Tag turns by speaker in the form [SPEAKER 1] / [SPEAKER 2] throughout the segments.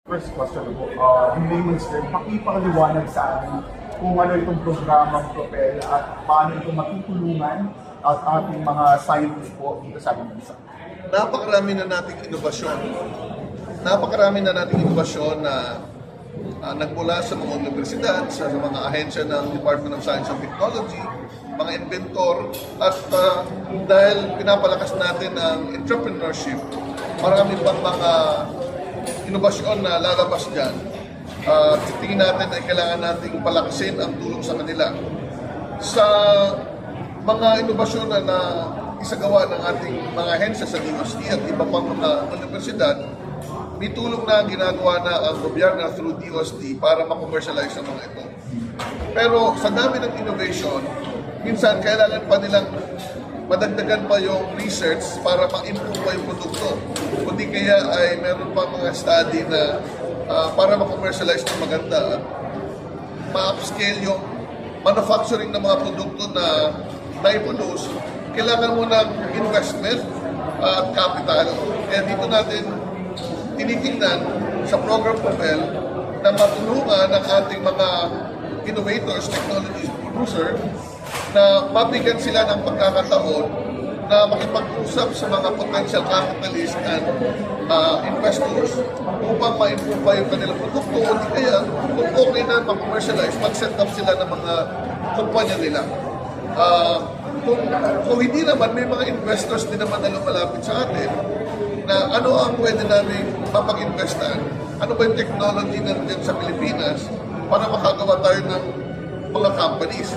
[SPEAKER 1] First question po, in layman's term, pakipaliwanag sa amin kung ano itong programang Propel at paano ito matutulungan at ating mga scientists po dito sa ating bansa.
[SPEAKER 2] Napakarami na nating inobasyon. Napakarami na nating inobasyon na nagmula sa mga universidad, sa mga ahensya ng Department of Science and Technology, mga inventor, at dahil pinapalakas natin ang entrepreneurship, marami pang mga inobasyon na lalabas dyan. Tingin natin ay kailangan nating palakasin ang tulong sa kanila. Sa mga inobasyon na isagawa ng ating mga ahensya sa DOST at iba pang mga universidad, may tulong na ginagawa na ang gobyerno through DOST para ma-commercialize ang mga ito. Pero sa dami ng innovation, minsan kailangan pa nilang madagdagan pa yung research para ma-improve pa yung produkto. Kundi kaya ay meron pa mga study na para ma-commercialize ng maganda at ma-upscale yung manufacturing ng mga produkto na na-produce, kailangan mo ng investment at capital. Kaya dito natin tinitingnan sa program Propel na matulungan ang ating mga innovators, technologies, producer na mabigyan sila ng pagkakataon na makipag-usap sa mga potential capitalists and investors upang ma-improve pa yung kanilang produkto o di kaya kung okay na ma-commercialize, mag-set up sila ng mga kumpanya nila. Kung hindi naman, may mga investors din naman na lumalapit sa atin na ano ang pwede namin mapag-investan, ano ba yung technology na nandiyan sa Pilipinas para makagawa tayo ng mga companies.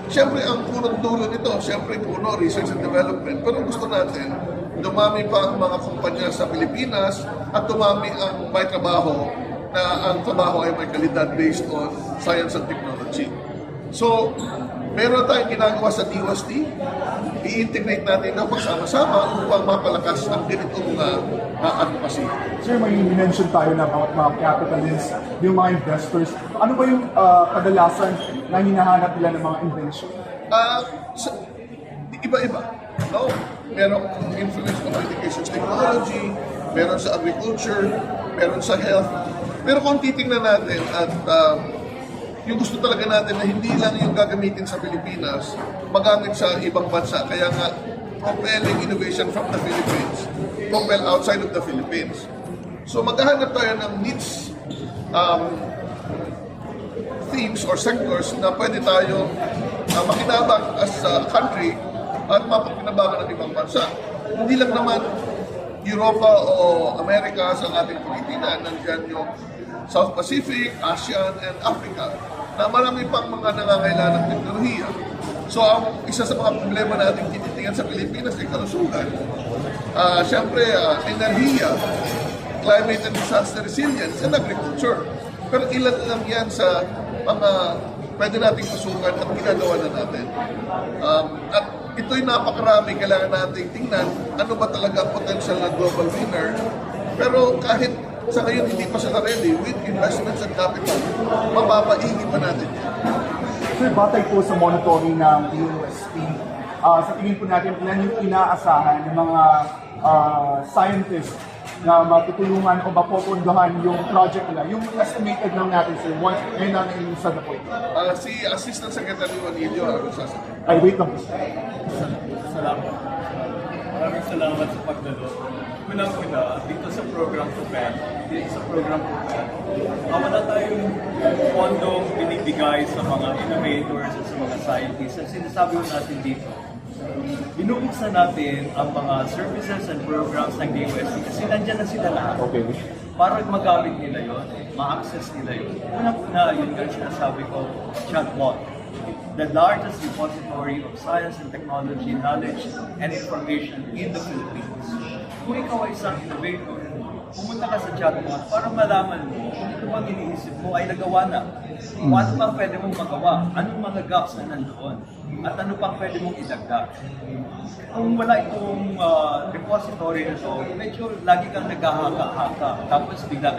[SPEAKER 2] Siyempre, ang punong dulo nito, siyempre puno, research and development. Pero gusto natin, dumami pa ang mga kumpanya sa Pilipinas at dumami ang may trabaho na ang trabaho ay may kalidad based on science and technology. So, meron tayong ginagawa sa DOST, i-integrate natin na pagsama-sama upang mapalakas ang ganitong advocacy.
[SPEAKER 1] Sir, may mention tayo na about mga capitalists, yung mga investors. Ano ba yung kadalasan na hinahanap nila ng mga invention?
[SPEAKER 2] Iba-iba. No? Meron influence communications technology, meron sa agriculture, meron sa health. Pero kung titingnan natin at yung gusto talaga natin na hindi lang yung gagamitin sa Pilipinas, magamit sa ibang bansa. Kaya nga, compelling innovation from the Philippines, compel outside of the Philippines. So maghahanap tayo ng niche themes or sectors na pwede tayo makinabang as a country at mapakinabangan ng ibang bansa. Hindi lang naman Europa o Amerika sa ating Pilipinas, nandiyan yung South Pacific, ASEAN, and Africa na marami pang mga nangangailangan ng teknolohiya. So, ang isa sa mga problema natin tinitingnan sa Pilipinas ay kalusugan. Siyempre, enerhiya, climate and disaster resilience, and agriculture. Pero ilan lang yan sa mga pwede nating pasukan at ginagawa na natin. At ito'y napakarami, kailangan nating tingnan ano ba talaga ang potential na global winner. Pero kahit sa ngayon hindi pa sila ready, with investments and capital, mapapaigin pa natin yan.
[SPEAKER 1] Sir, batay po sa monitoring ng DOST, sa tingin po natin, ilan yung inaasahan ng mga scientists na matutulungan o mapopondohan yung project nila. Yung estimated lang natin, sir, once ngayon natin ilusa na po ito.
[SPEAKER 2] Si Assistant Secretary Juanillo, ano sasabihin?
[SPEAKER 1] Ay, wait lang po, sir.
[SPEAKER 3] Salamat. Maraming salamat sa pagdalo. Unang-una, dito sa program Propel, wala tayong pondong binibigay sa mga innovators at sa mga scientists. Ang sinasabi ko natin dito, binubuksan natin ang mga services and programs ng DOST kasi nandyan na sila lahat.
[SPEAKER 1] Okay.
[SPEAKER 3] Para magamit nila yon, ma-access nila yun. Unang-una, yun yung sinasabi ko, chatbot. The largest repository of science and technology, knowledge, and information in the Philippines. Kung ikaw ay isang innovator, pumunta ka sa chatbot para malaman mo kung ito bang iniisip mo ay nagawa na. Kung ano pang pwede mong magawa, anong mga gaps na nandoon, at ano pang pwede mong idagdag. Kung wala itong repository na ito, medyo lagi kang naghahaka-haka, tapos bigla ka